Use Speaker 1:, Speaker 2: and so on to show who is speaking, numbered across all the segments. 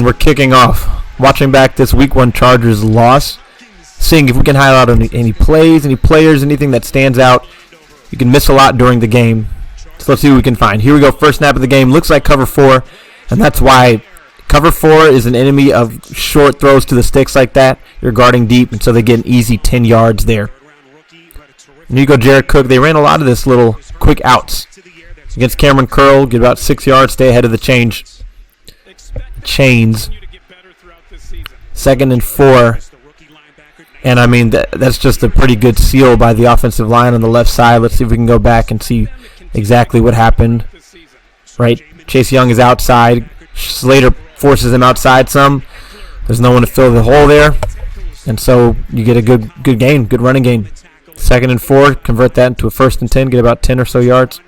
Speaker 1: We're kicking off. Watching back this Week 1 Chargers loss. Seeing if we can highlight any plays, any players, anything that stands out. You can miss a lot during the game. So let's see what we can find. Here we go. First snap of the game. Looks like cover 4. And that's why cover 4 is an enemy of short throws to the sticks like that. You're guarding deep, and so they get an easy 10 yards there. And you go Jared Cook. They ran a lot of this little quick outs. Against Cameron Curl, get about 6 yards, stay ahead of the chains. 2nd and 4. And, I mean, that's just a pretty good seal by the offensive line on the left side. Let's see if we can go back and see exactly what happened. Right? Chase Young is outside. Slater forces him outside some. There's no one to fill the hole there. And so you get a good gain, good running gain. 2nd and 4, convert that into a 1st and 10, get about 10 or so yards.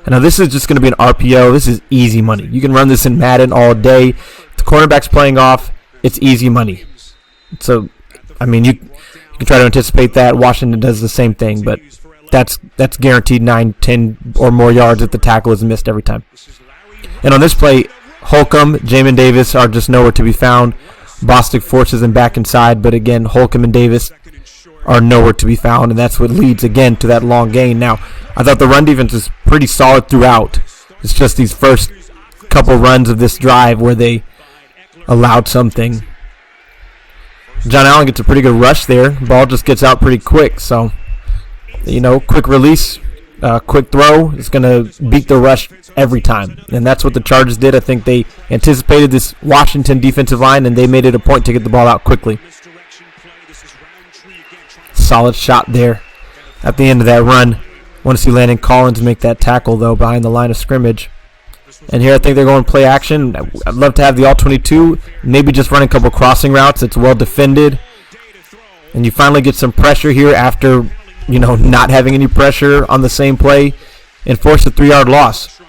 Speaker 1: And now this is just going to be an RPO. This is easy money. You can run this in Madden all day. If the quarterback's playing off, it's easy money. So, I mean, you can try to anticipate that. Washington does the same thing, but that's guaranteed 9, 10 or more yards if the tackle is missed every time. And on this play, Holcomb, Jamin Davis are just nowhere to be found. Bostic forces him back inside, but again, Holcomb and Davis are nowhere to be found, and that's what leads, again, to that long gain. Now, I thought the run defense was pretty solid throughout. It's just these first couple runs of this drive where they allowed something. John Allen gets a pretty good rush there. Ball just gets out pretty quick, so, quick release, quick throw is going to beat the rush every time, and that's what the Chargers did. I think they anticipated this Washington defensive line, and they made it a point to get the ball out quickly. Solid shot there at the end of that run. Want to see Landon Collins make that tackle, though, behind the line of scrimmage. And here I think they're going to play action. I'd love to have the all-22, maybe just run a couple crossing routes. It's well defended. And you finally get some pressure here after, not having any pressure on the same play and force a 3-yard loss.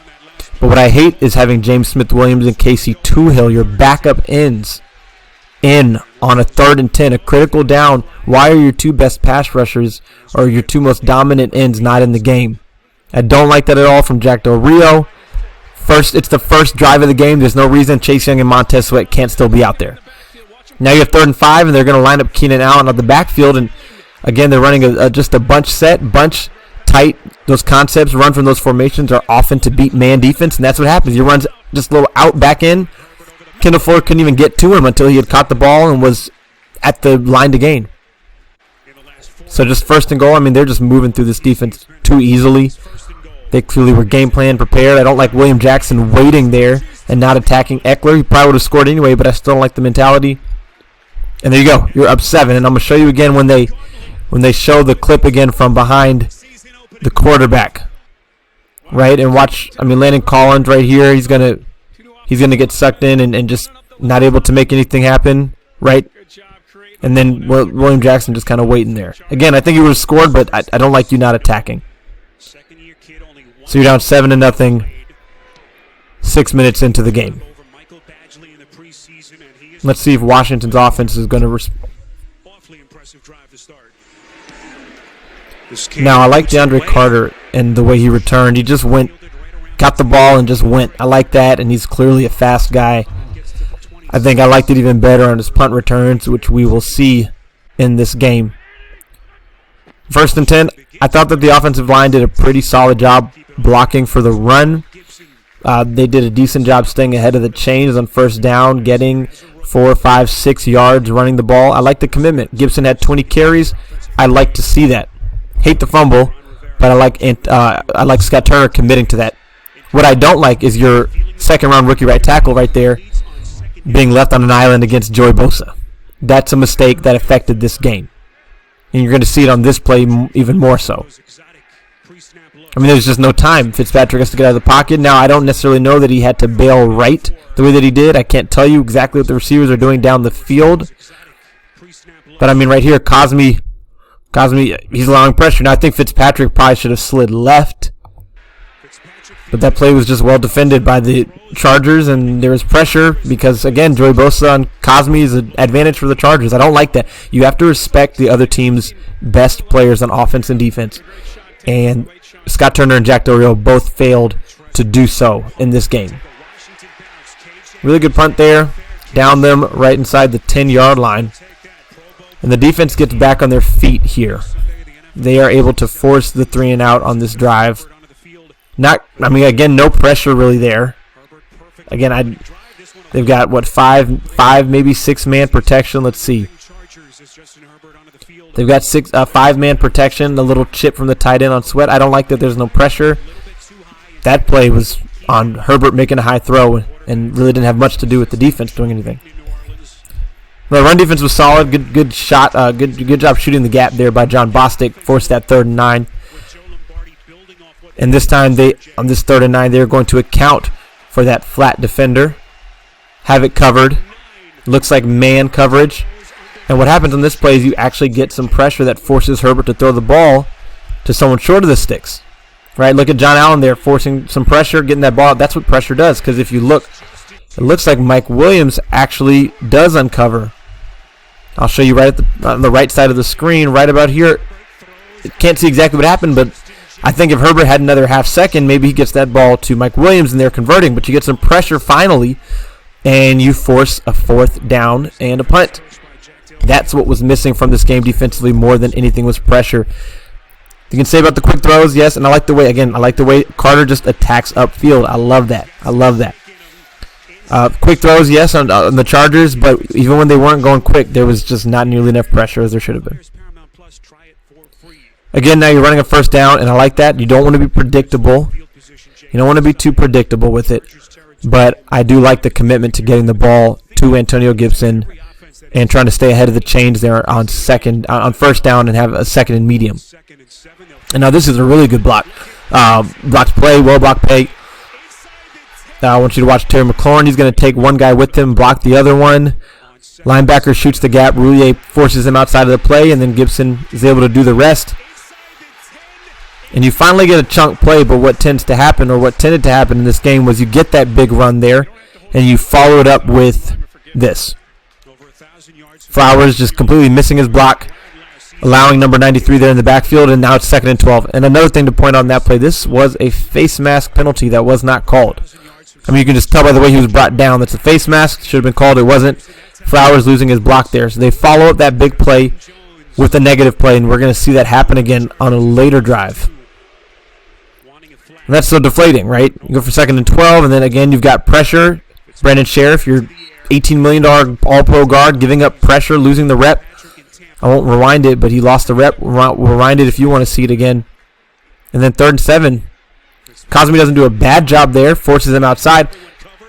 Speaker 1: But what I hate is having James Smith-Williams and Casey Toohill, your backup ends, in on a 3rd and 10, a critical down. Why are your 2 best pass rushers or your 2 most dominant ends not in the game? I don't like that at all from Jack Del Rio. It's the first drive of the game. There's no reason Chase Young and Montez Sweat can't still be out there. Now you have 3rd and 5, and they're going to line up Keenan Allen on the backfield. And again, they're running just a bunch tight. Those concepts run from those formations are often to beat man defense, and that's what happens. You run just a little out back in. Kendall Fuller couldn't even get to him until he had caught the ball and was at the line to gain. So just 1st and goal. I mean, they're just moving through this defense too easily. They clearly were game plan prepared. I don't like William Jackson waiting there and not attacking Eckler. He probably would have scored anyway, but I still don't like the mentality. And there you go. You're up 7. And I'm going to show you again when they show the clip again from behind the quarterback. Right? And watch, Landon Collins right here. He's going to get sucked in and just not able to make anything happen. Right? And then William Jackson just kind of waiting there. Again, I think he would have scored, but I don't like you not attacking. So you're down 7-0, 6 minutes into the game. Let's see if Washington's offense is going to Now, I like DeAndre Carter and the way he returned. He just got the ball and just went. I like that, and he's clearly a fast guy. I think I liked it even better on his punt returns, which we will see in this game. 1st and 10, I thought that the offensive line did a pretty solid job blocking for the run. They did a decent job staying ahead of the chains on 1st down, getting 4, 5, 6 yards running the ball. I like the commitment. Gibson had 20 carries. I like to see that. Hate the fumble, but I like Scott Turner committing to that. What I don't like is your 2nd-round rookie right tackle right there being left on an island against Joey Bosa. That's a mistake that affected this game. And you're going to see it on this play even more so. There's just no time. Fitzpatrick has to get out of the pocket. Now, I don't necessarily know that he had to bail right the way that he did. I can't tell you exactly what the receivers are doing down the field. But, right here, Cosme, he's allowing pressure. Now, I think Fitzpatrick probably should have slid left. But that play was just well defended by the Chargers, and there was pressure because, again, Joey Bosa on Cosme is an advantage for the Chargers. I don't like that. You have to respect the other team's best players on offense and defense. And Scott Turner and Jack Del Rio both failed to do so in this game. Really good punt there. down them right inside the 10-yard line. And the defense gets back on their feet here. They are able to force the 3-and-out on this drive. Again, no pressure really there. Again, they've got, what, five, maybe 6-man protection. Let's see. They've got 5-man protection, a little chip from the tight end on Sweat. I don't like that there's no pressure. That play was on Herbert making a high throw and really didn't have much to do with the defense doing anything. The run defense was solid. Good shot. Good job shooting the gap there by John Bostic. Forced that 3rd and 9. And this time, on this 3rd and 9, they're going to account for that flat defender. Have it covered. Looks like man coverage. And what happens on this play is you actually get some pressure that forces Herbert to throw the ball to someone short of the sticks. Right? Look at John Allen there forcing some pressure, getting that ball out. That's what pressure does. Because if you look, it looks like Mike Williams actually does uncover. I'll show you right on the right side of the screen, right about here. Can't see exactly what happened, but I think if Herbert had another half second, maybe he gets that ball to Mike Williams and they're converting. But you get some pressure finally, and you force a 4th down and a punt. That's what was missing from this game defensively more than anything was pressure. You can say about the quick throws, yes, and I like the way Carter just attacks upfield. I love that. Quick throws, yes, on the Chargers, but even when they weren't going quick, there was just not nearly enough pressure as there should have been. Again, now you're running a 1st down, and I like that. You don't want to be predictable. You don't want to be too predictable with it, but I do like the commitment to getting the ball to Antonio Gibson and trying to stay ahead of the chains there on 1st down and have a 2nd and medium. And now this is a really good block. Blocked play, well blocked play. I want you to watch Terry McLaurin. He's going to take one guy with him, block the other one. Linebacker shoots the gap. Roulier forces him outside of the play, and then Gibson is able to do the rest. And you finally get a chunk play, but what tended to happen in this game was you get that big run there, and you follow it up with this. Flowers just completely missing his block, allowing number 93 there in the backfield, and now it's 2nd and 12. And another thing to point out on that play, this was a face mask penalty that was not called. You can just tell by the way he was brought down. That's a face mask. Should have been called. It wasn't. Flowers losing his block there. So they follow up that big play with a negative play, and we're going to see that happen again on a later drive. And that's so deflating, right? You go for 2nd and 12, and then again you've got pressure. Brandon Sheriff, your $18 million all-pro guard, giving up pressure, losing the rep. I won't rewind it, but he lost the rep. Rewind it if you want to see it again. And then 3rd and 7. Cosme doesn't do a bad job there, forces him outside.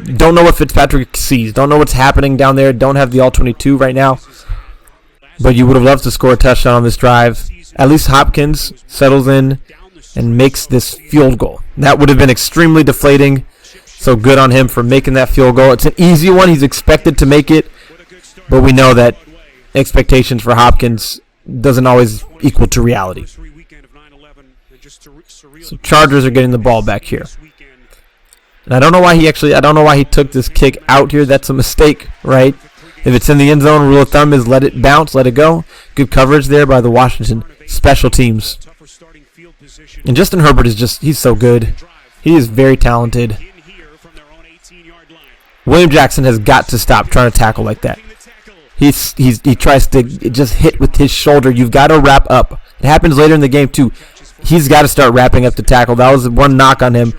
Speaker 1: Don't know what Fitzpatrick sees. Don't know what's happening down there. Don't have the all-22 right now. But you would have loved to score a touchdown on this drive. At least Hopkins settles in and makes this field goal. That would have been extremely deflating. So good on him for making that field goal. It's an easy one. He's expected to make it. But we know that expectations for Hopkins doesn't always equal to reality. So Chargers are getting the ball back here. And I don't know why he took this kick out here. That's a mistake, right? If it's in the end zone, rule of thumb is let it bounce, let it go. Good coverage there by the Washington special teams. And Justin Herbert he's so good. He is very talented. William Jackson has got to stop trying to tackle like that. He tries to just hit with his shoulder. You've got to wrap up. It happens later in the game too. He's got to start wrapping up the tackle. That was one knock on him.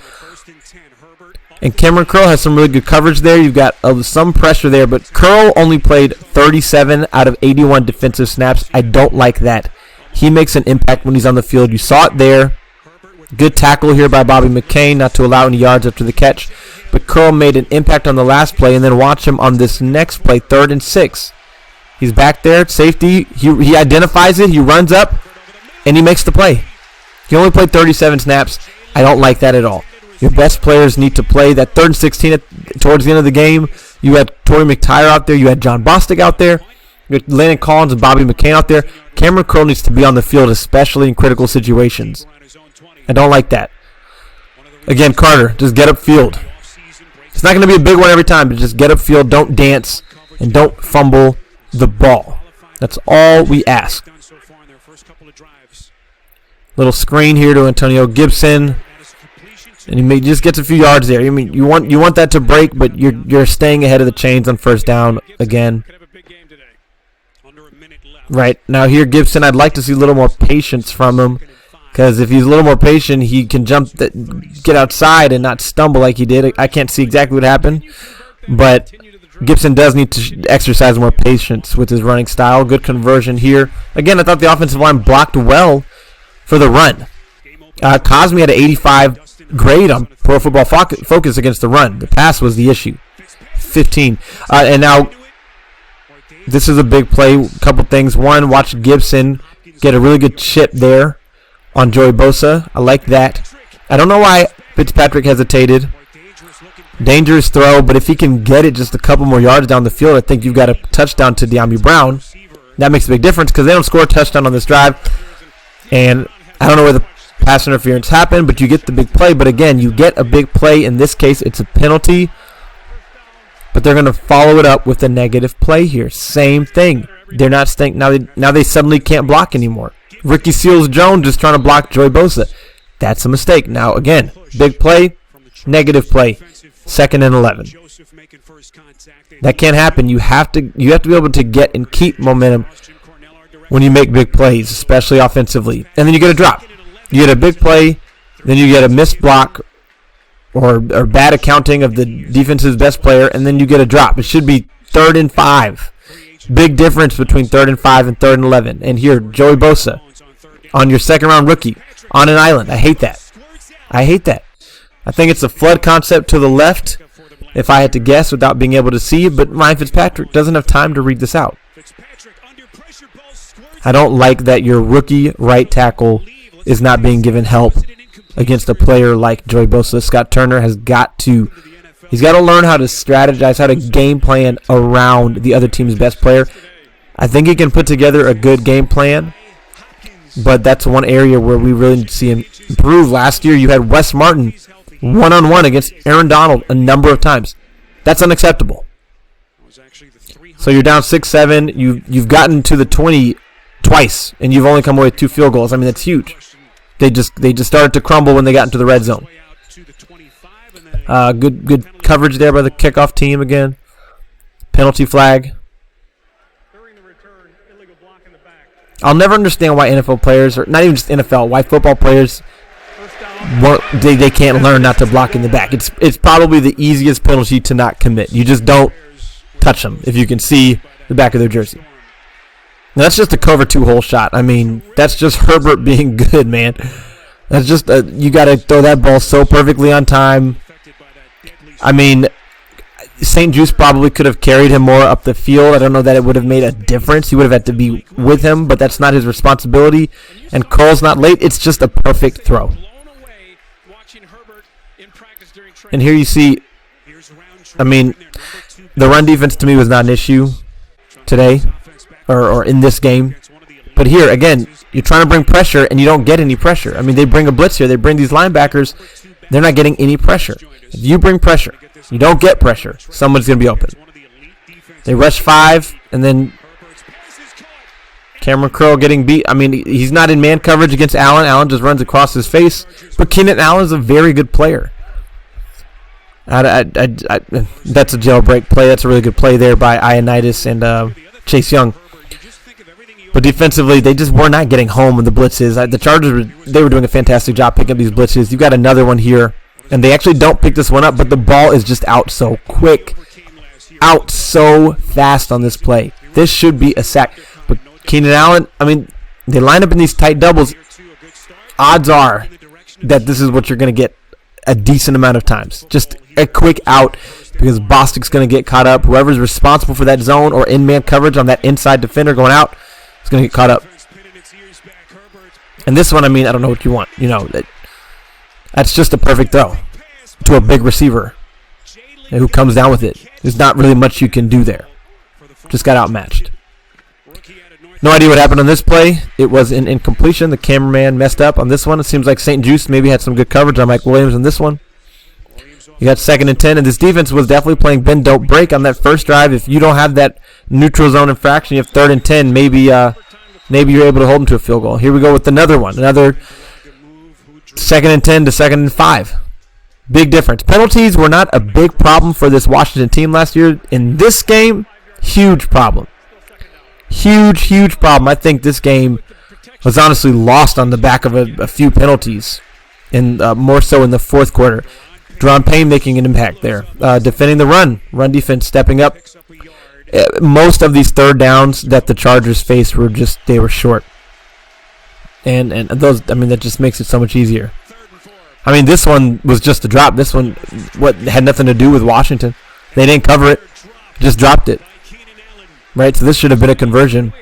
Speaker 1: And Cameron Curl has some really good coverage there. You've got some pressure there, but Curl only played 37 out of 81 defensive snaps. I don't like that. He makes an impact when he's on the field. You saw it there. Good tackle here by Bobby McCain, not to allow any yards after the catch. But Curl made an impact on the last play, and then watch him on this next play, 3rd and 6. He's back there at safety. He identifies it. He runs up, and he makes the play. He only played 37 snaps. I don't like that at all. Your best players need to play. That 3rd and 16 towards the end of the game, you had Torrey McTyer out there. You had John Bostic out there. You had Landon Collins and Bobby McCain out there. Cameron Curl needs to be on the field, especially in critical situations. I don't like that. Again, Carter, just get upfield. It's not going to be a big one every time, but just get upfield. Don't dance, and don't fumble the ball. That's all we ask. Little screen here to Antonio Gibson. And he just gets a few yards there. I mean, you want that to break, but you're staying ahead of the chains on first down again. Right, now here Gibson, I'd like to see a little more patience from him, because if he's a little more patient, he can get outside and not stumble like he did. I can't see exactly what happened, but Gibson does need to exercise more patience with his running style. Good conversion here. Again, I thought the offensive line blocked well for the run. Cosme had an 85 grade on Pro Football Focus against the run. The pass was the issue. 15. And now this is a big play. A couple things. One, watch Gibson get a really good chip there on Joey Bosa. I like that. I don't know why Fitzpatrick hesitated. Dangerous throw, but if he can get it just a couple more yards down the field, I think you've got a touchdown to De'Ami Brown. That makes a big difference because they don't score a touchdown on this drive. And I don't know where the pass interference happened, but you get the big play. But again, you get a big play. In this case, it's a penalty. But they're going to follow it up with a negative play here. Same thing. They're not staying. Now they suddenly can't block anymore. Ricky Seals-Jones just trying to block Joey Bosa. That's a mistake. Now, again, big play, negative play. 2nd and 11. That can't happen. You have to be able to get and keep momentum when you make big plays, especially offensively. And then you get a drop. You get a big play, then you get a missed block or bad accounting of the defense's best player, and then you get a drop. It should be 3rd and 5. Big difference between 3rd and 5 and 3rd and 11. And here, Joey Bosa on your second-round rookie on an island. I hate that. I think it's a flood concept to the left, if I had to guess without being able to see, but Ryan Fitzpatrick doesn't have time to read this out. I don't like that your rookie right tackle is not being given help against a player like Joey Bosa. Scott Turner he's got to learn how to strategize, how to game plan around the other team's best player. I think he can put together a good game plan, but that's one area where we really need to see him improve. Last year, you had Wes Martin one-on-one against Aaron Donald a number of times. That's unacceptable. So you're down 6-7. You've gotten to the 20 twice, and you've only come away with 2 field goals. I mean, that's huge. They just started to crumble when they got into the red zone. Good coverage there by the kickoff team again. Penalty flag. I'll never understand why NFL players, or not even just NFL, why football players they can't learn not to block in the back. It's probably the easiest penalty to not commit. You just don't touch them if you can see the back of their jersey. Now, that's just a cover 2 hole shot. I mean, that's just Herbert being good, man. That's just you got to throw that ball so perfectly on time. I mean, St. Juste probably could have carried him more up the field. I don't know that it would have made a difference. He would have had to be with him, but that's not his responsibility. And Cole's not late. It's just a perfect throw. And here you see, I mean, the run defense to me was not an issue today or in this game. But here, again, you're trying to bring pressure, and you don't get any pressure. I mean, they bring a blitz here. They bring these linebackers. They're not getting any pressure. If you bring pressure, you don't get pressure, someone's going to be open. They rush 5, and then Cameron Curl getting beat. I mean, he's not in man coverage against Allen. Allen just runs across his face. But Keenan Allen's a very good player. That's a jailbreak play. That's a really good play there by Ioannidis and Chase Young. But defensively, they just were not getting home with the blitzes. The Chargers, they were doing a fantastic job picking up these blitzes. You've got another one here, and they actually don't pick this one up, but the ball is just out so quick, out so fast on this play. This should be a sack. But Keenan Allen, I mean, they line up in these tight doubles. Odds are that this is what you're going to get a decent amount of times. Just a quick out because Bostic's going to get caught up. Whoever's responsible for that zone or in-man coverage on that inside defender going out is going to get caught up. And this one, I mean, I don't know what you want. You know, that's just a perfect throw to a big receiver who comes down with it. There's not really much you can do there. Just got outmatched. No idea what happened on this play. It was an incompletion. The cameraman messed up on this one. It seems like St. Juste maybe had some good coverage on Mike Williams on this one. You got 2nd and 10, and this defense was definitely playing bend, don't break on that first drive. If you don't have that neutral zone infraction, you have 3rd and 10, maybe you're able to hold them to a field goal. Here we go with another one. Another 2nd and 10 to 2nd and 5. Big difference. Penalties were not a big problem for this Washington team last year. In this game, huge problem. Huge problem. I think this game was honestly lost on the back of a few penalties, and more so in the fourth quarter. Deron Payne making an impact there. Defending the run defense stepping up. Most of these third downs that the Chargers faced were they were short. And those, that just makes it so much easier. This one was just a drop. This one had nothing to do with Washington. They didn't cover it, just dropped it. Right, so this should have been a conversion.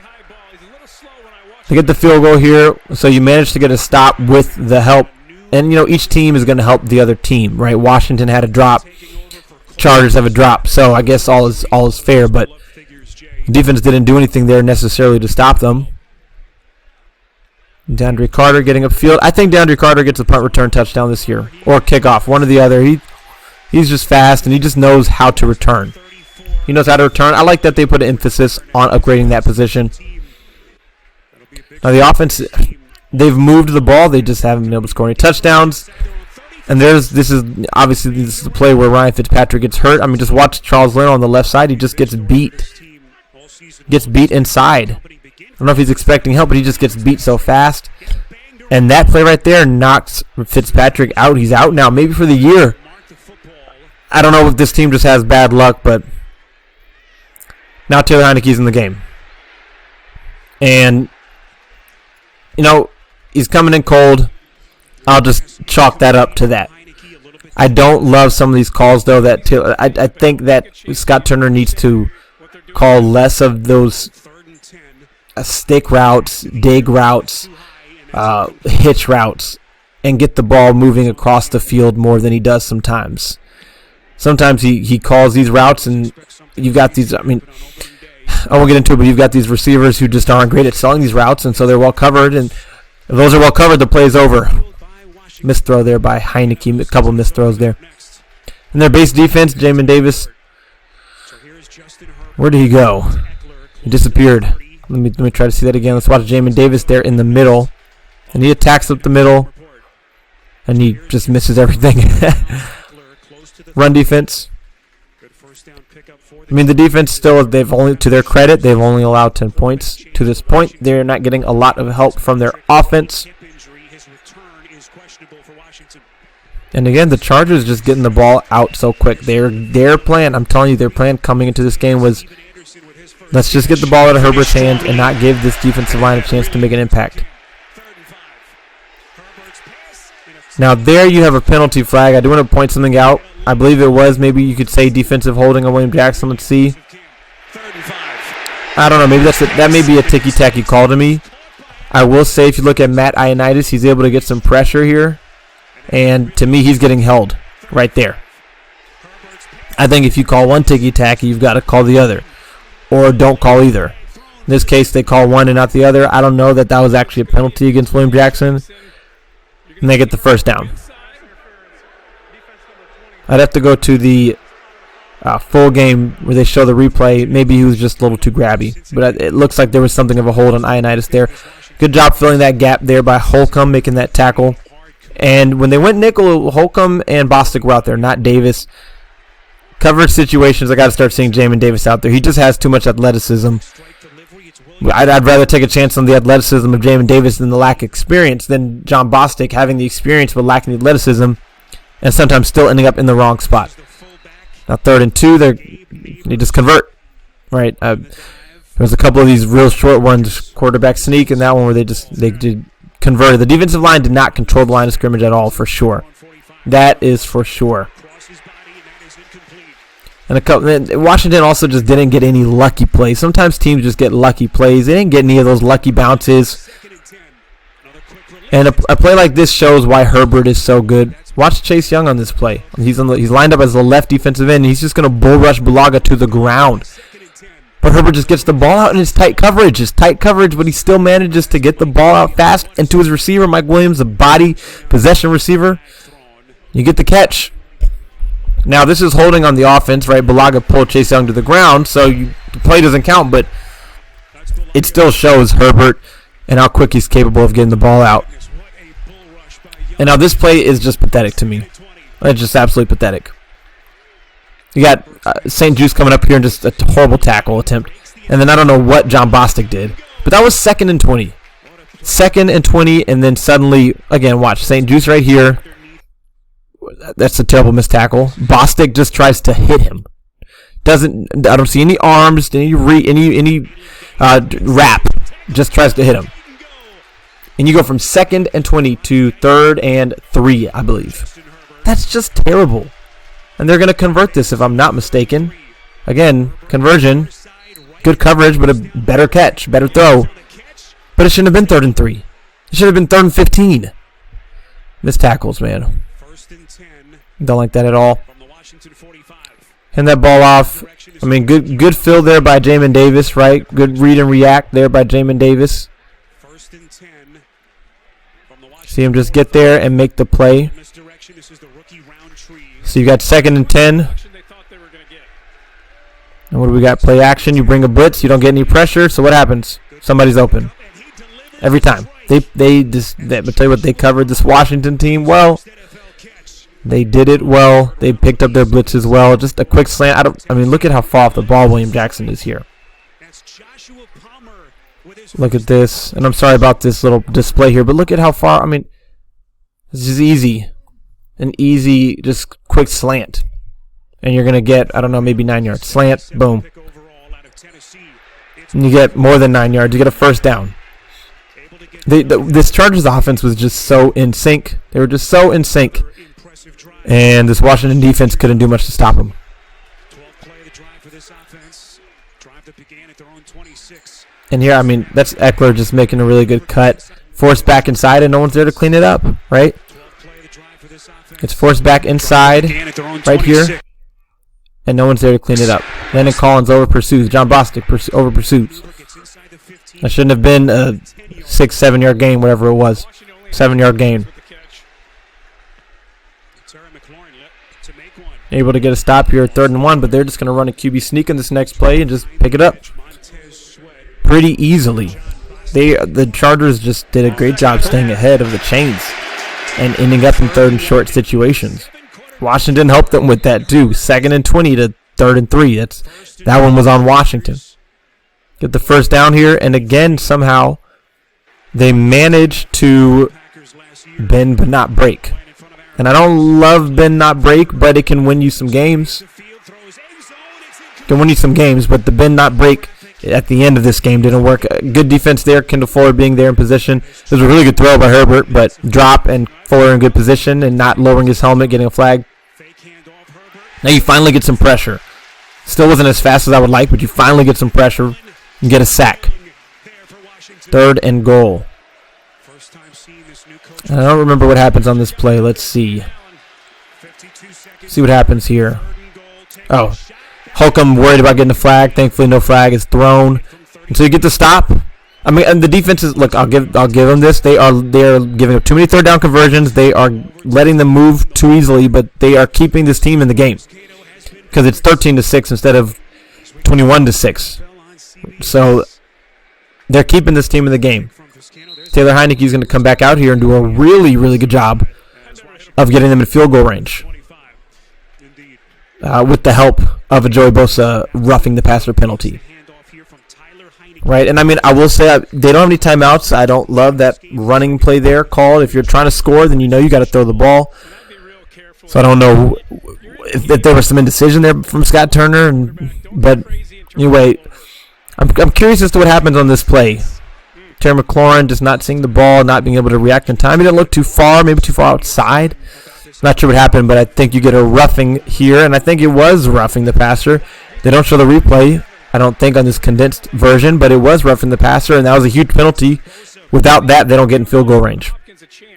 Speaker 1: They get the field goal here, so you managed to get a stop with the help. And, each team is going to help the other team, right? Washington had a drop. Chargers have a drop. So I guess all is fair, but defense didn't do anything there necessarily to stop them. DeAndre Carter getting upfield. I think DeAndre Carter gets a punt return touchdown this year, or kickoff, one or the other. He's just fast, and he just knows how to return. He knows how to return. I like that they put an emphasis on upgrading that position. Now the offense, they've moved the ball. They just haven't been able to score any touchdowns. And this is a play where Ryan Fitzpatrick gets hurt. Just watch Charles Leno on the left side. He just gets beat. Gets beat inside. I don't know if he's expecting help, but he just gets beat so fast. And that play right there knocks Fitzpatrick out. He's out now, maybe for the year. I don't know if this team just has bad luck, but now Taylor Heineke's in the game. And, he's coming in cold. I'll just chalk that up to that. I don't love some of these calls, though. I think that Scott Turner needs to call less of those stick routes, dig routes, hitch routes, and get the ball moving across the field more than he does sometimes. Sometimes he calls these routes, and you've got these, I won't get into it, but you've got these receivers who just aren't great at selling these routes, and so they're well covered, and if those are well covered, the play's over. Missed throw there by Heineke, a couple missed throws there. And their base defense, Jamin Davis, where did he go? He disappeared. Let me try to see that again. Let's watch Jamin Davis there in the middle. And he attacks up the middle. And he just misses everything. Run defense. The defense still, to their credit, they've only allowed 10 points to this point. They're not getting a lot of help from their offense. And again, the Chargers just getting the ball out so quick. Their plan, I'm telling you, their plan coming into this game was, let's just get the ball out of Herbert's hands and not give this defensive line a chance to make an impact. Now there you have a penalty flag. I do want to point something out. I believe it was, maybe you could say, defensive holding on William Jackson. Let's see. I don't know. Maybe that may be a ticky-tacky call to me. I will say, if you look at Matt Ioannidis, he's able to get some pressure here. And to me, he's getting held right there. I think if you call one ticky-tacky, you've got to call the other. Or don't call either. In this case, they call one and not the other. I don't know that was actually a penalty against William Jackson. And they get the first down. I'd have to go to the full game where they show the replay. Maybe he was just a little too grabby. But it looks like there was something of a hold on Ioannidis there. Good job filling that gap there by Holcomb making that tackle. And when they went nickel, Holcomb and Bostic were out there, not Davis. Coverage situations, I got to start seeing Jamin Davis out there. He just has too much athleticism. I'd rather take a chance on the athleticism of Jamin Davis than the lack of experience than John Bostic having the experience but lacking the athleticism and sometimes still ending up in the wrong spot. Now 3rd and 2, they just convert. Right? There's a couple of these real short ones, quarterback sneak, and that one where they did converted. The defensive line did not control the line of scrimmage at all, for sure. That is for sure. And Washington also just didn't get any lucky plays. Sometimes teams just get lucky plays. They didn't get any of those lucky bounces. And a play like this shows why Herbert is so good. Watch Chase Young on this play. He's lined up as the left defensive end. And he's just going to bull rush Bulaga to the ground. But Herbert just gets the ball out in his tight coverage. But he still manages to get the ball out fast and to his receiver, Mike Williams, the body possession receiver. You get the catch. Now, this is holding on the offense, right? Bulaga pulled Chase Young to the ground, so the play doesn't count, but it still shows Herbert and how quick he's capable of getting the ball out. And now this play is just pathetic to me. It's just absolutely pathetic. You got St. Juice coming up here and just a horrible tackle attempt. And then I don't know what John Bostic did. But that was 2nd and 20. 2nd and 20, and then suddenly, again, watch, St. Juice right here. That's a terrible missed tackle. Bostic just tries to hit him. I don't see any arms, any wrap. Just tries to hit him. And you go from 2nd and 20 to 3rd and 3, I believe. That's just terrible. And they're going to convert this, if I'm not mistaken. Again, conversion. Good coverage, but a better catch, better throw. But it shouldn't have been 3rd and 3. It should have been 3rd and 15. Missed tackles, man. Don't like that at all. Hand that ball off. I mean, good fill there by Jamin Davis, right? Good read and react there by Jamin Davis. See him just get there and make the play. So you got 2nd and 10. And what do we got? Play action. You bring a blitz. You don't get any pressure. So what happens? Somebody's open. Every time. But tell you what, they covered this Washington team well. They did it well. They picked up their blitzes well. Just a quick slant. I mean, look at how far off the ball William Jackson is here. Look at this. And I'm sorry about this little display here, but look at how far. I mean, this is easy. An easy, just quick slant. And you're going to get, I don't know, maybe 9 yards. Slant, boom. And you get more than 9 yards. You get a first down. This Chargers offense was just so in sync. They were just so in sync. And this Washington defense couldn't do much to stop them. And here, I mean, that's Eckler just making a really good cut. Forced back inside, and no one's there to clean it up, right? It's forced back inside right here. And no one's there to clean it up. Landon Collins over pursues. John Bostic over pursues. That shouldn't have been a 6-7 yard gain, whatever it was. 7-yard gain. Able to get a stop here at 3rd and 1, but they're just going to run a QB sneak in this next play and just pick it up pretty easily. The Chargers just did a great job staying ahead of the chains and ending up in 3rd and short situations. Washington helped them with that too. 2nd and 20 to 3rd and 3. That one was on Washington. Get the first down here, and again somehow they managed to bend but not break. And I don't love bend not break, but it can win you some games. Can win you some games, but the bend not break at the end of this game didn't work. Good defense there. Kendall Fuller being there in position. It was a really good throw by Herbert, but drop and Fuller in good position and not lowering his helmet, getting a flag. Now you finally get some pressure. Still wasn't as fast as I would like, but you finally get some pressure and get a sack. 3rd and goal. I don't remember what happens on this play. Let's see. See what happens here. Oh, Holcomb worried about getting a flag. Thankfully, no flag is thrown. And so you get the stop. I mean, and the defense is, look, I'll give them this. They are giving up too many 3rd down conversions. They are letting them move too easily, but they are keeping this team in the game because it's 13-6 instead of 21-6. So they're keeping this team in the game. Taylor Heinicke is going to come back out here and do a really, really good job of getting them in field goal range with the help of a Joey Bosa roughing the passer penalty. Right, and I mean, I will say they don't have any timeouts. I don't love that running play there called. If you're trying to score, then you know you got to throw the ball. So I don't know if there was some indecision there from Scott Turner, but anyway, I'm curious as to what happens on this play. Terry McLaurin just not seeing the ball, not being able to react in time. He didn't look too far, maybe too far outside. Not sure what happened, but I think you get a roughing here, and I think it was roughing the passer. They don't show the replay, I don't think, on this condensed version, but it was roughing the passer, and that was a huge penalty. Without that, they don't get in field goal range.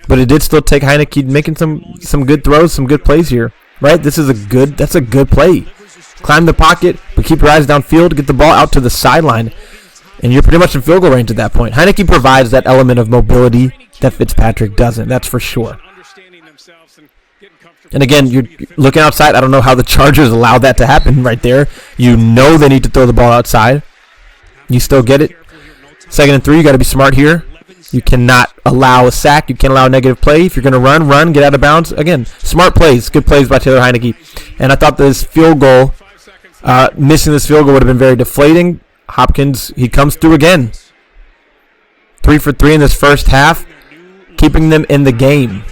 Speaker 1: But it did still take Heinicke making some good throws, some good plays here. Right? That's a good play. Climb the pocket, but keep your eyes downfield, get the ball out to the sideline, and you're pretty much in field goal range at that point. Heinicke provides that element of mobility that Fitzpatrick doesn't, that's for sure. And again, you're looking outside. I don't know how the Chargers allowed that to happen right there. You know they need to throw the ball outside. You still get it. 2nd and 3, you got to be smart here. You cannot allow a sack. You can't allow a negative play. If you're going to run, get out of bounds. Again, smart plays, good plays by Taylor Heineke. And I thought this field goal, missing this field goal would have been very deflating. Hopkins, he comes through again. 3 for 3 in this first half, keeping them in the game.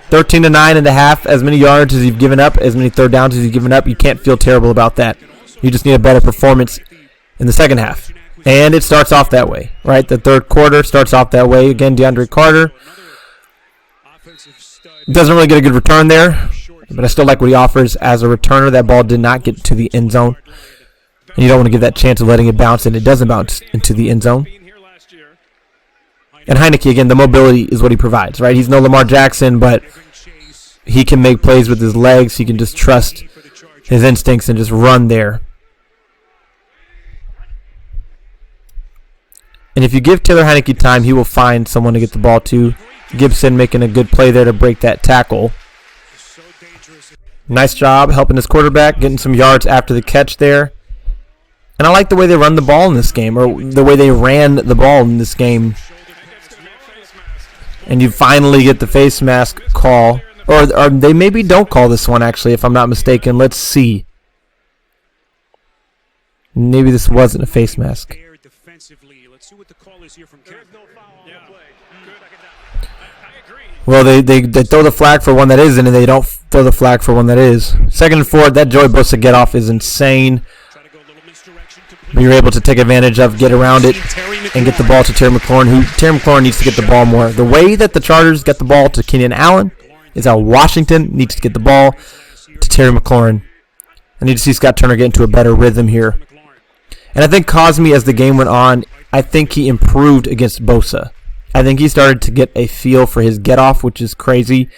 Speaker 1: 13-9 in the half, as many yards as you've given up, as many third downs as you've given up. You can't feel terrible about that. You just need a better performance in the second half. And it starts off that way, right? The third quarter starts off that way. Again, DeAndre Carter doesn't really get a good return there, but I still like what he offers as a returner. That ball did not get to the end zone, and you don't want to give that chance of letting it bounce, and it doesn't bounce into the end zone. And Heineke, again, the mobility is what he provides, right? He's no Lamar Jackson, but he can make plays with his legs. He can just trust his instincts and just run there. And if you give Taylor Heineke time, he will find someone to get the ball to. Gibson making a good play there to break that tackle. Nice job helping his quarterback, getting some yards after the catch there. And I like the way they run the ball in this game, or the way they ran the ball in this game. And you finally get the face mask call. Or they maybe don't call this one, actually, if I'm not mistaken. Let's see. Maybe this wasn't a face mask. Well, they throw the flag for one that isn't, and they don't throw the flag for one that is. 2nd and 4, that Joey Bosa get off is insane. But you're able to take advantage of, get around it, and get the ball to Terry McLaurin, Terry McLaurin needs to get the ball more. The way that the Chargers get the ball to Kenyon Allen is how Washington needs to get the ball to Terry McLaurin. I need to see Scott Turner get into a better rhythm here. And I think Cosme, as the game went on, I think he improved against Bosa. I think he started to get a feel for his get-off, which is crazy,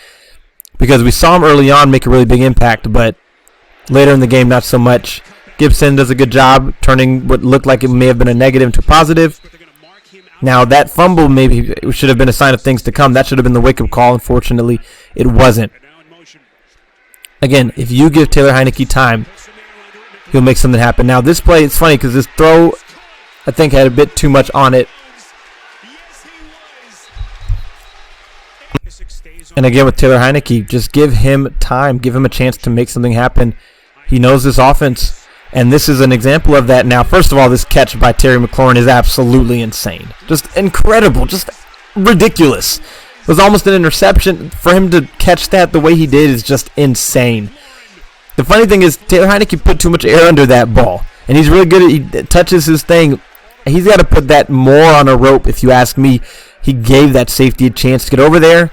Speaker 1: because we saw him early on make a really big impact, but later in the game, not so much. Gibson does a good job turning what looked like it may have been a negative into a positive. Now, that fumble maybe should have been a sign of things to come. That should have been the wake-up call. Unfortunately, it wasn't. Again, if you give Taylor Heineke time, he'll make something happen. Now, this play, it's funny because this throw, I think, had a bit too much on it. And again, with Taylor Heineke, just give him time. Give him a chance to make something happen. He knows this offense, and this is an example of that. Now, first of all, this catch by Terry McLaurin is absolutely insane. Just incredible. Just ridiculous. It was almost an interception. For him to catch that the way he did is just insane. The funny thing is, Taylor Heineke put too much air under that ball, and he's really good at, he touches his thing. He's got to put that more on a rope, if you ask me. He gave that safety a chance to get over there.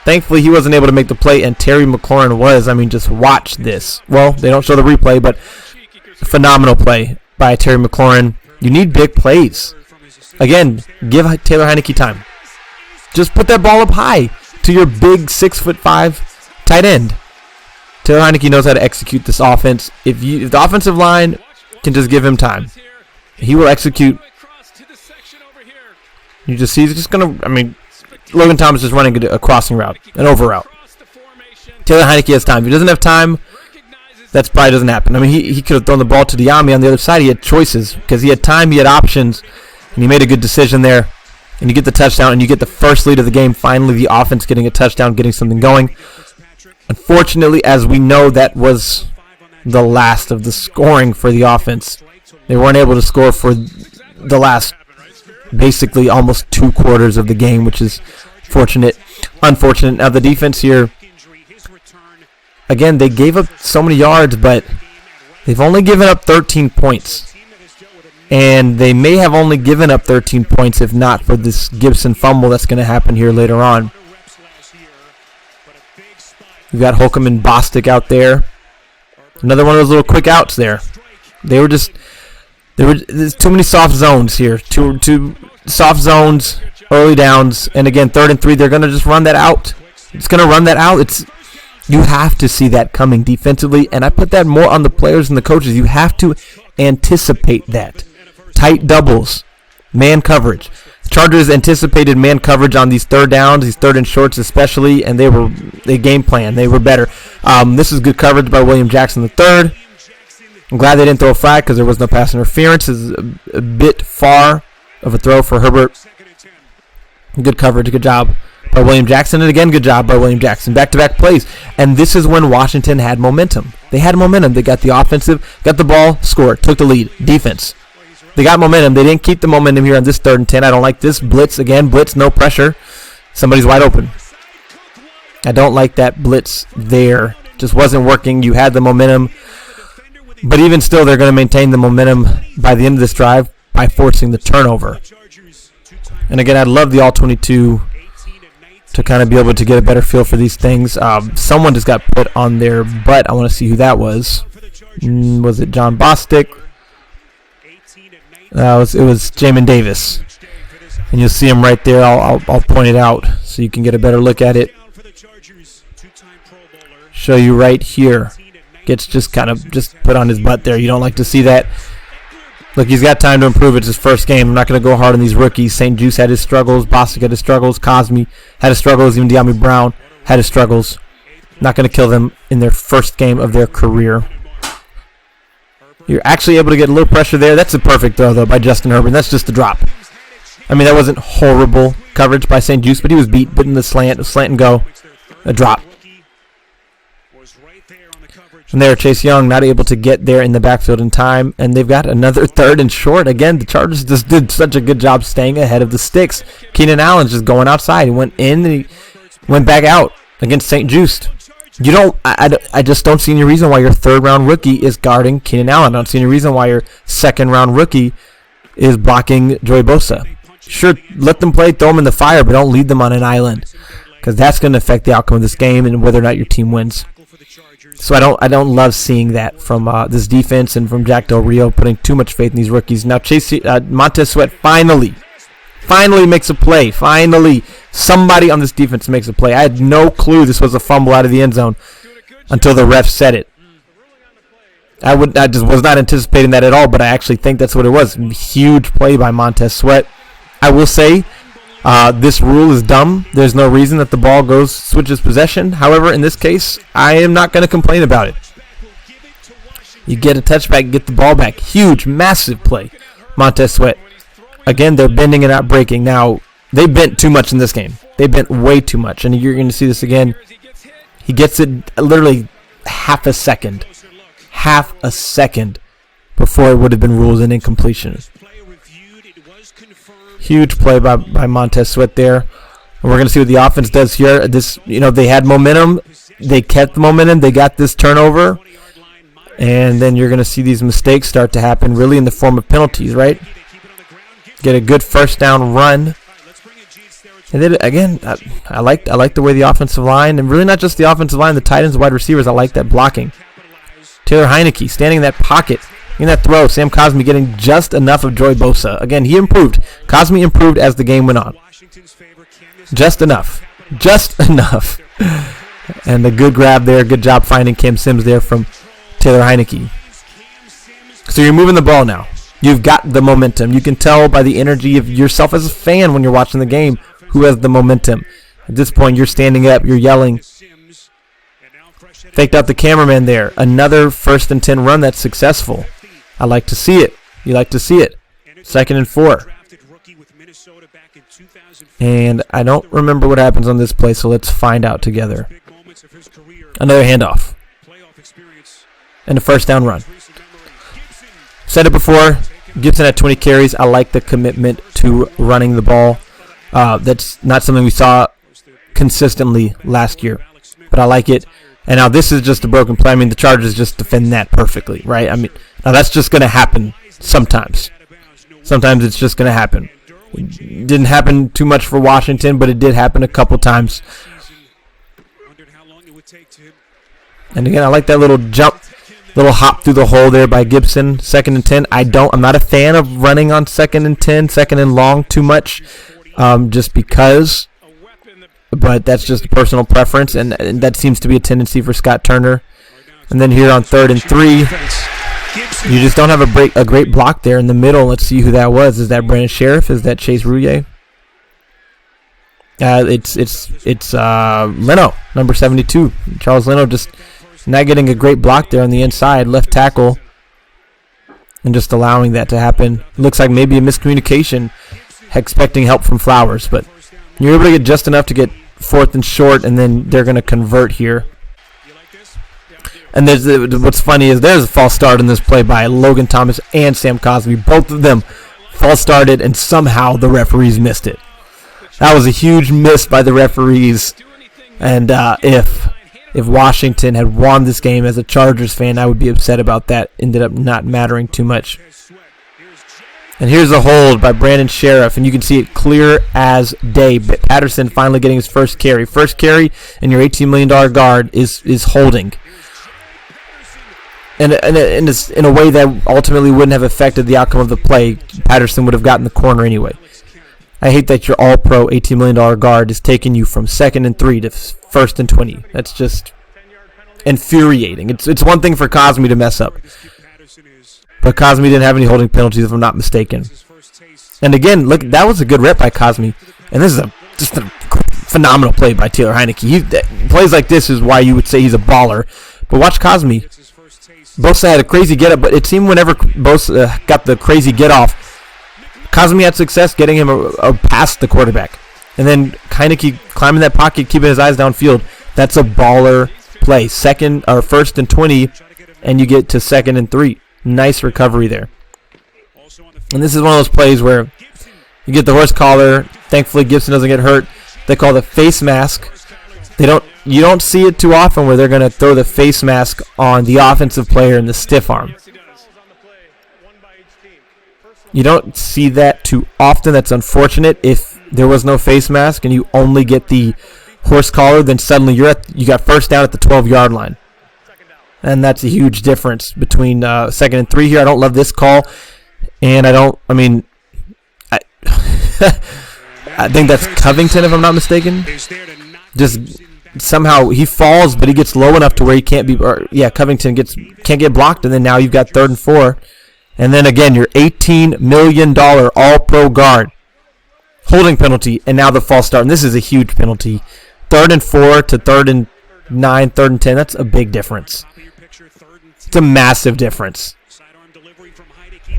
Speaker 1: Thankfully, he wasn't able to make the play, and Terry McLaurin was. I mean, just watch this. Well, they don't show the replay, but phenomenal play by Terry McLaurin. You need big plays. Again, give Taylor Heineke time. Just put that ball up high to your big 6'5" tight end. Taylor Heineke knows how to execute this offense. If the offensive line can just give him time, he will execute. You just see he's just going to, I mean, Logan Thomas is running a crossing route, an over route. Taylor Heineke has time. If he doesn't have time, that probably doesn't happen. I mean, he could have thrown the ball to Diami on the other side. He had choices because he had time, he had options, and he made a good decision there. And you get the touchdown, and you get the first lead of the game. Finally, the offense getting a touchdown, getting something going. Unfortunately, as we know, that was the last of the scoring for the offense. They weren't able to score for the last basically almost 2 quarters of the game, which is unfortunate. Now the defense here, again, they gave up so many yards, but they've only given up 13 points. And they may have only given up 13 points if not for this Gibson fumble that's going to happen here later on. We've got Holcomb and Bostic out there. Another one of those little quick outs there. There's too many soft zones here. Two soft zones, early downs, and again, 3rd and 3, they're going to just run that out. It's going to run that out. You have to see that coming defensively, and I put that more on the players and the coaches. You have to anticipate that. Tight doubles, man coverage. Chargers anticipated man coverage on these 3rd downs, these 3rd and shorts especially, and they game plan. They were better. This is good coverage by William Jackson III. I'm glad they didn't throw a flag because there was no pass interference. It's a bit far of a throw for Herbert. Good coverage. Good job by William Jackson. And again, good job by William Jackson. Back-to-back plays. And this is when Washington had momentum. They had momentum. They got the offensive, got the ball, scored, took the lead. Defense. They got momentum. They didn't keep the momentum here on this 3rd and 10. I don't like this. Blitz, again, blitz, no pressure. Somebody's wide open. I don't like that blitz there. Just wasn't working. You had the momentum. But even still, they're going to maintain the momentum by the end of this drive by forcing the turnover. And again, I'd love the all-22 to kind of be able to get a better feel for these things. Someone just got put on their butt. I want to see who that was. Was it John Bostic? It was Jamin Davis. And you'll see him right there. I'll point it out so you can get a better look at it. Show you right here. Gets just kind of just put on his butt there. You don't like to see that. Look, he's got time to improve. It's his first game. I'm not going to go hard on these rookies. St. Juice had his struggles. Bostic had his struggles. Cosme had his struggles. Even De'Ami Brown had his struggles. Not going to kill them in their first game of their career. You're actually able to get a little pressure there. That's a perfect throw, though, by Justin Herbert. That's just a drop. I mean, that wasn't horrible coverage by St. Juice, but he was beat. But in the slant and go, a drop. And there, Chase Young not able to get there in the backfield in time. And they've got another 3rd and short. Again, the Chargers just did such a good job staying ahead of the sticks. Keenan Allen's just going outside. He went in and he went back out against St. Juice. You don't. I just don't see any reason why your 3rd-round rookie is guarding Keenan Allen. I don't see any reason why your 2nd-round rookie is blocking Joey Bosa. Sure, let them play, throw them in the fire, but don't lead them on an island, because that's going to affect the outcome of this game and whether or not your team wins. So I don't love seeing that from this defense and from Jack Del Rio, putting too much faith in these rookies. Now Montez Sweat finally makes a play. Finally, somebody on this defense makes a play. I had no clue this was a fumble out of the end zone until the ref said it. I just was not anticipating that at all, but I actually think that's what it was. Huge play by Montez Sweat. I will say this rule is dumb. There's no reason that the ball switches possession. However, in this case, I am not going to complain about it. You get a touchback, get the ball back. Huge, massive play. Montez Sweat. Again, they're bending and not breaking. Now, they bent too much in this game. They bent way too much, and you're going to see this again. He gets it literally half a second before it would have been ruled an incompletion. Huge play by Montez Sweat there. And we're going to see what the offense does here. They had momentum. They kept the momentum. They got this turnover. And then you're going to see these mistakes start to happen really in the form of penalties, right? Get a good 1st down run. And then, again, I like the way the offensive line, and really not just the offensive line, the tight ends, wide receivers, I like that blocking. Taylor Heineke standing in that pocket. In that throw, Sam Cosme getting just enough of Joey Bosa. Again, he improved. Cosme improved as the game went on. Just enough. And a good grab there. Good job finding Cam Sims there from Taylor Heineke. So you're moving the ball now. You've got the momentum. You can tell by the energy of yourself as a fan when you're watching the game who has the momentum. At this point, you're standing up. You're yelling. Faked out the cameraman there. Another 1st and 10 run that's successful. I like to see it. You like to see it. 2nd and 4. And I don't remember what happens on this play, so let's find out together. Another handoff. And a 1st down run. Said it before. Gibson had 20 carries. I like the commitment to running the ball. That's not something we saw consistently last year, but I like it. And now this is just a broken play. I mean, the Chargers just defend that perfectly, right? I mean, now that's just going to happen sometimes. Sometimes it's just going to happen. It didn't happen too much for Washington, but it did happen a couple times. And again, I like that little jump, little hop through the hole there by Gibson. 2nd and 10. I'm not a fan of running on 2nd and 10, 2nd and long too much, just because. But that's just a personal preference, and that seems to be a tendency for Scott Turner. And then here on 3rd and 3, you just don't have a great block there in the middle. Let's see who that was. Is that Brandon Sheriff? Is that Chase Rouillet? It's Leno, number 72. Charles Leno just not getting a great block there on the inside, left tackle, and just allowing that to happen. Looks like maybe a miscommunication expecting help from Flowers, but you're able to get just enough to get 4th and short, and then they're going to convert here. And what's funny is there's a false start in this play by Logan Thomas and Sam Cosmi. Both of them false started, and somehow the referees missed it. That was a huge miss by the referees. And if Washington had won this game as a Chargers fan, I would be upset about that. Ended up not mattering too much. And here's a hold by Brandon Sheriff, and you can see it clear as day. Patterson finally getting his first carry. First carry, and your $18 million guard is holding. And in a way that ultimately wouldn't have affected the outcome of the play. Patterson would have gotten the corner anyway. I hate that your all-pro $18 million guard is taking you from 2nd and 3 to 1st and 20. That's just infuriating. It's one thing for Cosmi to mess up. But Cosmi didn't have any holding penalties, if I'm not mistaken. And again, look, that was a good rep by Cosmi. And this is just a phenomenal play by Taylor Heineke. Plays like this is why you would say he's a baller. But watch Cosmi. Bosa had a crazy get-up, but it seemed whenever Bosa got the crazy get-off, Cosmi had success getting him past the quarterback. And then Heineke climbing that pocket, keeping his eyes downfield. That's a baller play. 1st and 20, and you get to 2nd and 3. Nice recovery there. And this is one of those plays where you get the horse collar. Thankfully, Gibson doesn't get hurt. They call the face mask. You don't see it too often where they're going to throw the face mask on the offensive player in the stiff arm. You don't see that too often. That's unfortunate. If there was no face mask and you only get the horse collar, then suddenly you got first down at the 12-yard line. And that's a huge difference between 2nd and 3 here. I don't love this call. And I think that's Covington, if I'm not mistaken. Just somehow he falls, but he gets low enough to where he can't be. Covington can't get blocked, and then now you've got 3rd and 4. And then again, your $18 million all-pro guard. Holding penalty, and now the false start. And this is a huge penalty. 3rd and 4 to 3rd and 9, 3rd and 10. That's a big difference. It's a massive difference.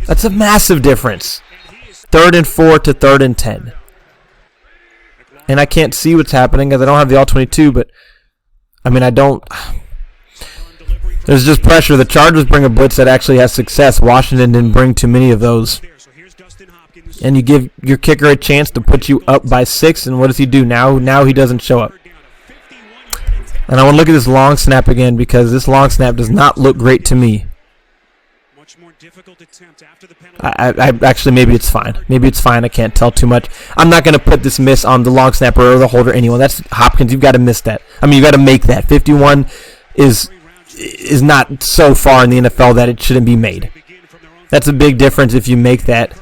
Speaker 1: That's a massive difference. 3rd and 4 to 3rd and 10. And I can't see what's happening because I don't have the all-22, but I don't. There's just pressure. The Chargers bring a blitz that actually has success. Washington didn't bring too many of those. And you give your kicker a chance to put you up by 6, and what does he do now? Now he doesn't show up. And I want to look at this long snap again because this long snap does not look great to me. Actually, maybe it's fine. Maybe it's fine. I can't tell too much. I'm not going to put this miss on the long snapper or the holder, anyone. That's Hopkins. You've got to miss that. You've got to make that. 51 is not so far in the NFL that it shouldn't be made. That's a big difference if you make that.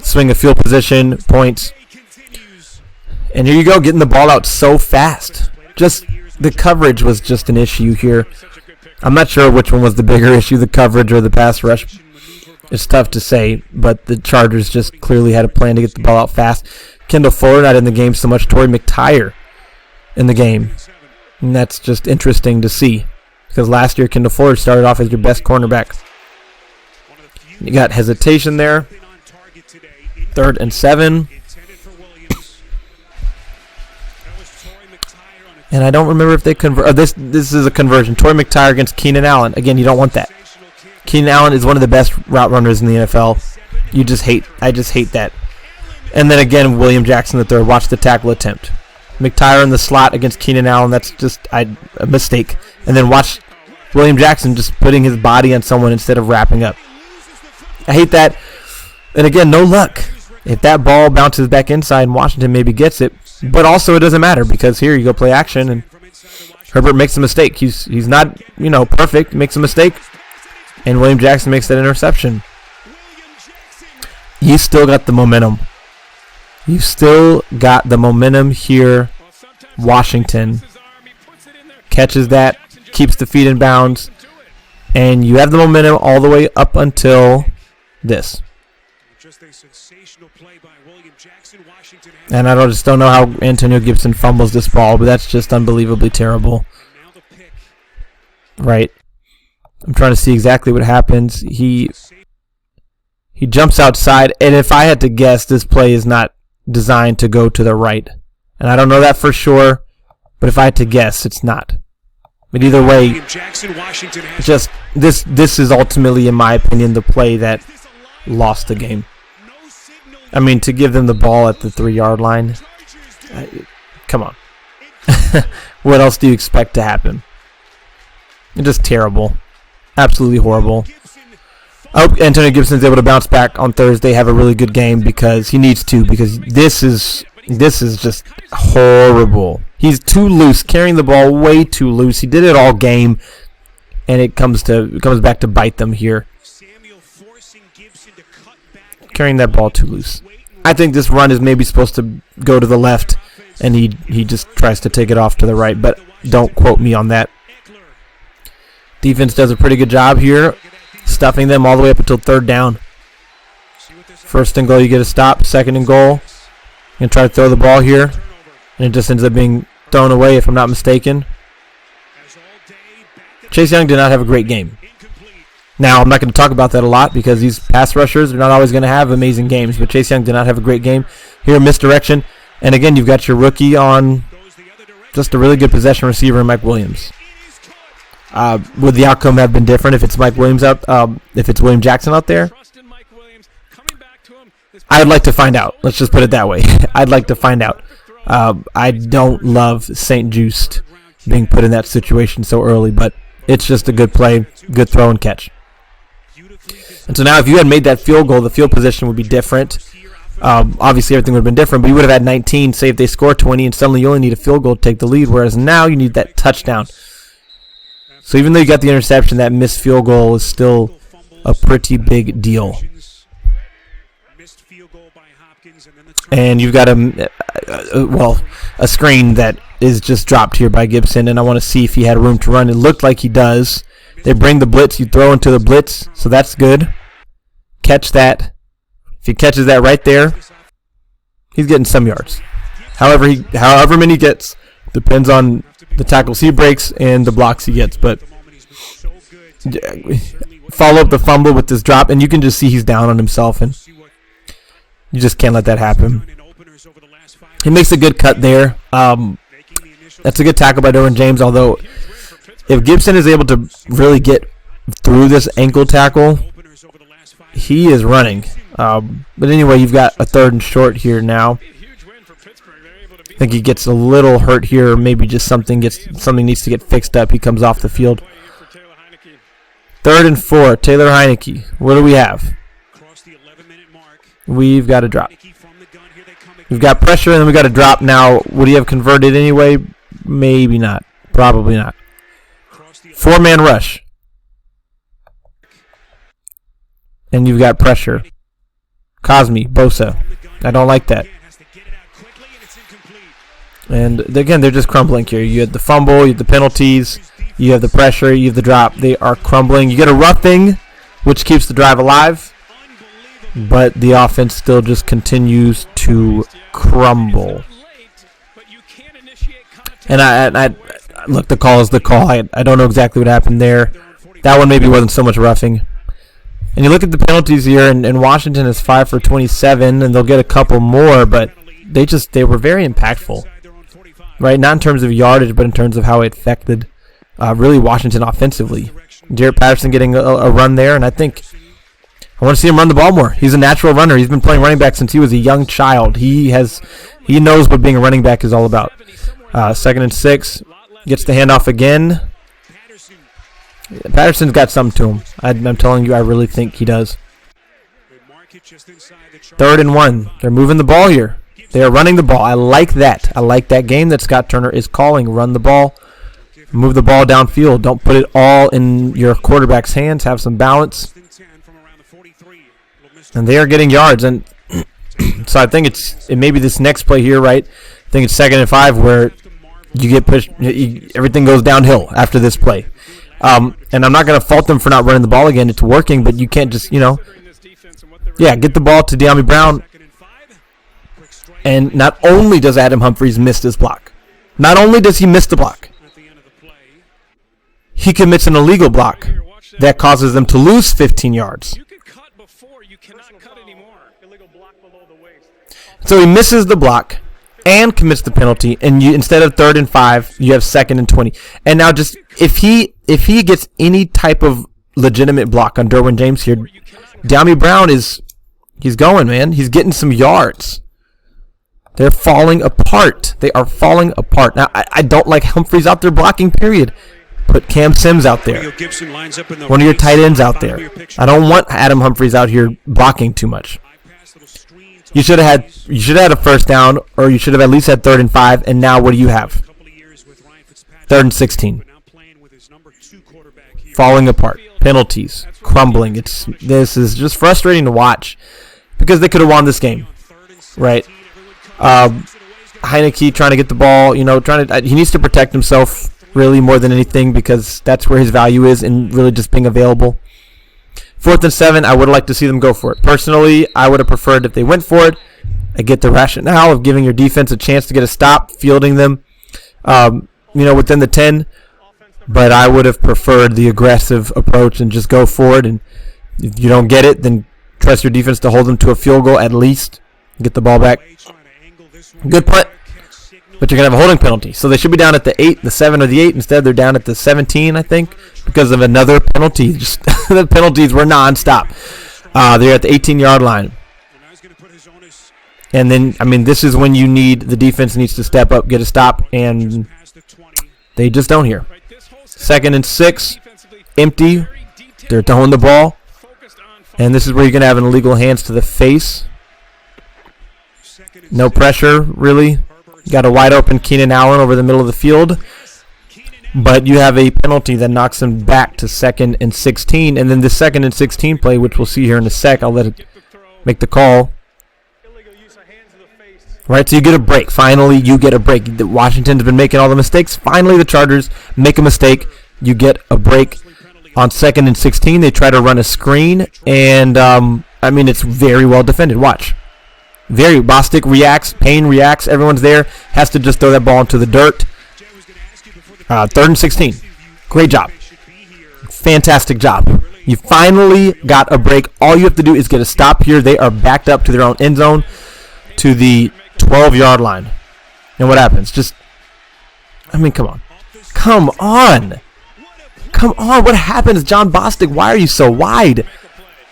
Speaker 1: Swing of field position, points. And here you go, getting the ball out so fast. Just the coverage was just an issue here. I'm not sure which one was the bigger issue, the coverage or the pass rush. It's tough to say, but the Chargers just clearly had a plan to get the ball out fast. Kendall Fuller not in the game so much. Torrey McTyer in the game. And that's just interesting to see. Because last year, Kendall Fuller started off as your best cornerback. You got hesitation there. 3rd and 7. And I don't remember if they convert. This is a conversion. Torrey McTyer against Keenan Allen. Again, you don't want that. Keenan Allen is one of the best route runners in the NFL. I just hate that. And then again, William Jackson III. Watch the tackle attempt. McTyer in the slot against Keenan Allen. That's just a mistake. And then watch William Jackson just putting his body on someone instead of wrapping up. I hate that. And again, no luck. If that ball bounces back inside and Washington maybe gets it. But also it doesn't matter because here you go play action and Herbert makes a mistake. He's not, perfect. Makes a mistake. And William Jackson makes that interception. You still got the momentum. You still got the momentum here. Washington catches that, keeps the feet in bounds, and you have the momentum all the way up until this. And I just don't know how Antonio Gibson fumbles this ball, but that's just unbelievably terrible. Right. I'm trying to see exactly what happens. He He jumps outside, and if I had to guess, this play is not designed to go to the right. And I don't know that for sure, but if I had to guess, it's not. But either way, just this is ultimately, in my opinion, the play that lost the game. I mean, to give them the ball at the 3-yard line, come on. What else do you expect to happen? Just terrible. Absolutely horrible. I hope Antonio Gibson's able to bounce back on Thursday, have a really good game, because he needs to, because this is just horrible. He's too loose, carrying the ball way too loose. He did it all game, and it comes back to bite them here. Carrying that ball too loose. I think this run is maybe supposed to go to the left, and he just tries to take it off to the right, but don't quote me on that. Defense does a pretty good job here, stuffing them all the way up until 3rd down. 1st and goal, you get a stop. 2nd and goal, you're going to try to throw the ball here, and it just ends up being thrown away, if I'm not mistaken. Chase Young did not have a great game. Now, I'm not going to talk about that a lot because these pass rushers are not always going to have amazing games, but Chase Young did not have a great game. Here, misdirection. And again, you've got your rookie on just a really good possession receiver in Mike Williams. Would the outcome have been different if it's Mike Williams if it's William Jackson out there? I would like to find out. Let's just put it that way. I'd like to find out. I don't love St. Just being put in that situation so early, but it's just a good play, good throw and catch. And so now if you had made that field goal, the field position would be different. Obviously, everything would have been different, but you would have had 19. Say if they score 20, and suddenly you only need a field goal to take the lead, whereas now you need that touchdown. So even though you got the interception, that missed field goal is still a pretty big deal. And you've got a screen that is just dropped here by Gibson, and I want to see if he had room to run. It looked like he does. They bring the blitz. You throw into the blitz, so that's good. Catch that. If he catches that right there, he's getting some yards. However many he gets depends on the tackles he breaks and the blocks he gets. But follow up the fumble with this drop, and you can just see he's down on himself, and you just can't let that happen. He makes a good cut there. That's a good tackle by Derwin James, although if Gibson is able to really get through this ankle tackle, he is running. But anyway, you've got a 3rd and short here now. I think he gets a little hurt here. Maybe just something needs to get fixed up. He comes off the field. 3rd and 4, Taylor Heineke. What do we have? We've got a drop. We've got pressure, and then we got a drop. Now, would he have converted anyway? Maybe not. Probably not. 4-man rush. And you've got pressure. Cosme, Bosa. I don't like that. And again, they're just crumbling here. You had the fumble, you have the penalties, you have the pressure, you have the drop. They are crumbling. You get a roughing, which keeps the drive alive, but the offense still just continues to crumble. And I look, the call is the call. I don't know exactly what happened there. That one maybe wasn't so much roughing. And you look at the penalties here, and Washington is 5 for 27, and they'll get a couple more, but they were very impactful, right? Not in terms of yardage, but in terms of how it affected really Washington offensively. Jarrett Patterson getting a run there, and I want to see him run the ball more. He's a natural runner. He's been playing running back since he was a young child. He knows what being a running back is all about. 2nd and 6, gets the handoff again. Patterson's got something to him. I'm telling you, I really think he does. 3rd and 1. They're moving the ball here. They are running the ball. I like that. I like that game that Scott Turner is calling. Run the ball. Move the ball downfield. Don't put it all in your quarterback's hands. Have some balance. And they are getting yards. And so I think it may be this next play here, right? I think it's 2nd and 5 where you get pushed. Everything goes downhill after this play. And I'm not going to fault them for not running the ball again. It's working, but you can't just, get the ball to De'Ami Brown. And not only does Adam Humphries miss this block, not only does he miss the block, he commits an illegal block that causes them to lose 15 yards. So he misses the block and commits the penalty, and you, instead of 3rd and 5, you have 2nd and 20. And now just if he gets any type of legitimate block on Derwin James here, De'Ami Brown he's going, man. He's getting some yards. They're falling apart. They are falling apart. Now, I don't like Humphries out there blocking, period. Put Cam Sims out there. One of your tight ends out there. I don't want Adam Humphries out here blocking too much. You should have had a first down, or you should have at least had 3rd and 5, and now what do you have? 3rd and 16. Falling apart. Penalties. Crumbling. This is just frustrating to watch because they could have won this game. Right? Heineke trying to get the ball, he needs to protect himself really more than anything because that's where his value is and really just being available. 4th and 7, I would like to see them go for it. Personally, I would have preferred if they went for it. I get the rationale of giving your defense a chance to get a stop, fielding them, within the 10. But I would have preferred the aggressive approach and just go for it. And if you don't get it, then trust your defense to hold them to a field goal at least. Get the ball back. Good punt. But you're going to have a holding penalty. So they should be down at the 8, the 7, or the 8. Instead, they're down at the 17, I think, because of another penalty. Just the penalties were nonstop. They're at the 18-yard line. And then, this is when the defense needs to step up, get a stop, and they just don't here. 2nd and 6, empty. They're throwing the ball. And this is where you're going to have an illegal hands to the face. No pressure, really. You got a wide open Keenan Allen over the middle of the field. But you have a penalty that knocks him back to 2nd and 16. And then the 2nd and 16 play, which we'll see here in a sec, I'll let it make the call. Right, so you get a break. Finally, you get a break. Washington's been making all the mistakes. Finally, the Chargers make a mistake. You get a break on 2nd and 16. They try to run a screen, and, it's very well defended. Watch. Bostic reacts, Payne reacts, everyone's there, has to just throw that ball into the dirt. 3rd and 16. Great job. Fantastic job. You finally got a break. All you have to do is get a stop here. They are backed up to their own end zone to the 12-yard line. And what happens? Come on. Come on. What happens, John Bostic? Why are you so wide?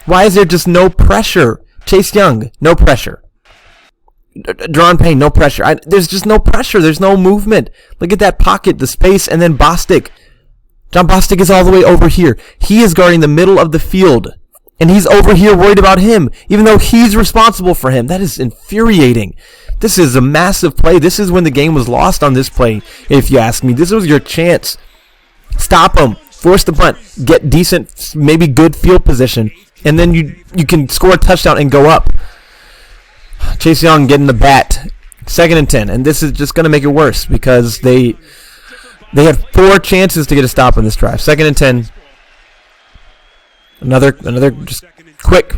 Speaker 1: Why is there just no pressure? Chase Young, no pressure. Deron Payne, no pressure. There's just no pressure. There's no movement. Look at that pocket, the space, and then Bostic. John Bostic is all the way over here. He is guarding the middle of the field, and he's over here worried about him, even though he's responsible for him. That is infuriating. This is a massive play. This is when the game was lost on this play, if you ask me. This was your chance. Stop him. Force the punt. Get decent, maybe good field position, and then you can score a touchdown and go up. Chase Young getting the bat. 2nd and 10. And this is just going to make it worse because they had 4 chances to get a stop on this drive. 2nd and 10. Another just quick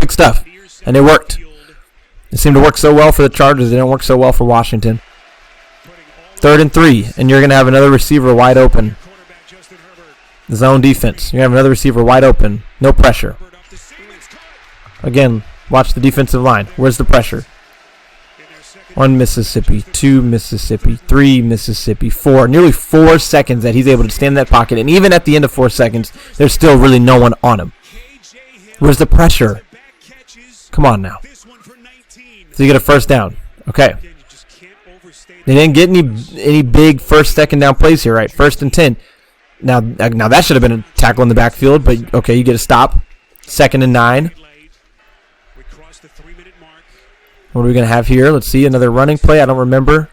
Speaker 1: stuff. And it worked. It seemed to work so well for the Chargers. It didn't work so well for Washington. 3rd and 3. And you're going to have another receiver wide open. Zone defense. You're going to have another receiver wide open. No pressure. Again, watch the defensive line. Where's the pressure? 1 Mississippi, 2 Mississippi, 3 Mississippi, 4. Nearly 4 seconds that he's able to stand in that pocket. And even at the end of 4 seconds, there's still really no one on him. Where's the pressure? Come on now. So you get a first down. Okay. They didn't get any big first, second down plays here, right? 1st and 10. Now that should have been a tackle in the backfield, but okay, you get a stop. 2nd and 9. What are we going to have here? Let's see, another running play. I don't remember.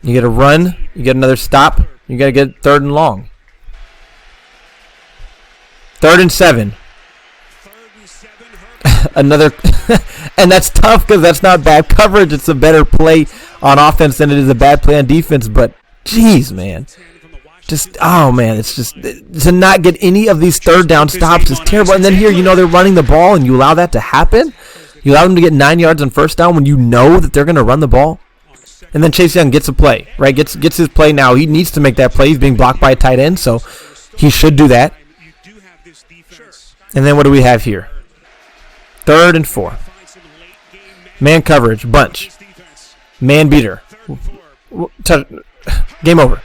Speaker 1: You get a run. You get another stop. You got to get 3rd and long. 3rd and 7. Another, and that's tough because that's not bad coverage. It's a better play on offense than it is a bad play on defense. But, geez, man. It's just, to not get any of these 3rd down stops is terrible. And then here, they're running the ball and you allow that to happen? You allow them to get 9 yards on 1st down when you know that they're going to run the ball? And then Chase Young gets a play, right? Gets his play now. He needs to make that play. He's being blocked by a tight end, so he should do that. And then what do we have here? 3rd and 4. Man coverage, bunch. Man beater. Game over.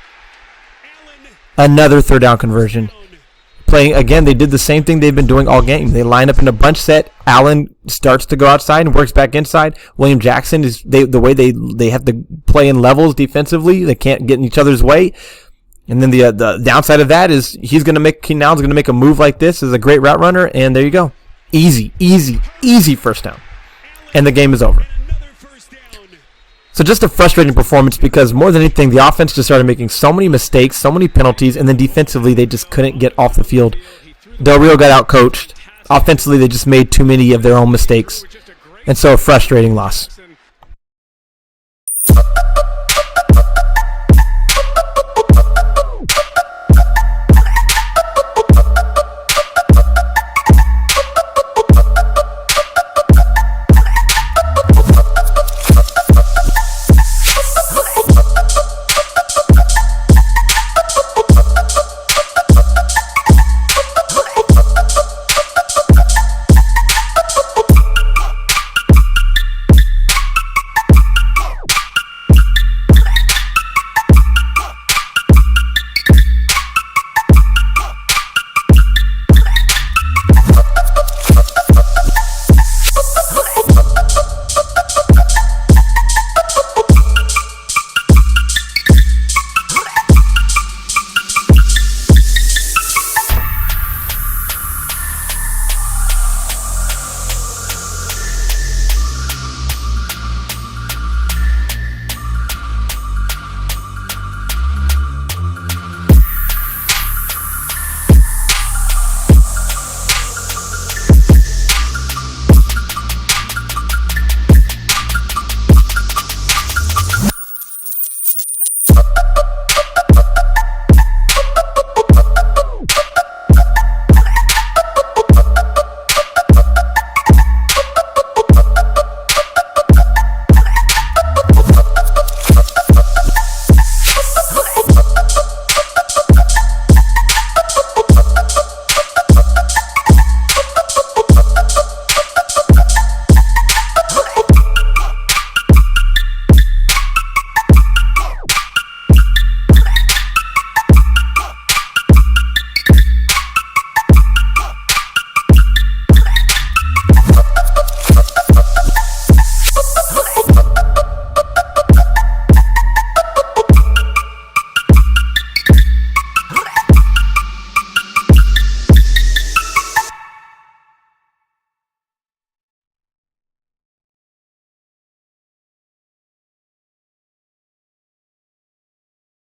Speaker 1: Another third down conversion. Playing again, they did the same thing they've been doing all game. They line up in a bunch set. Allen starts to go outside and works back inside. William Jackson is the way they have to play in levels defensively. They can't get in each other's way. And then the downside of that is Keenan Allen's gonna make a move like this as a great route runner, and there you go. Easy first down. And the game is over. So just a frustrating performance because more than anything, the offense just started making so many mistakes, so many penalties, and then defensively they just couldn't get off the field. Del Rio got outcoached. Offensively, they just made too many of their own mistakes. And so a frustrating loss.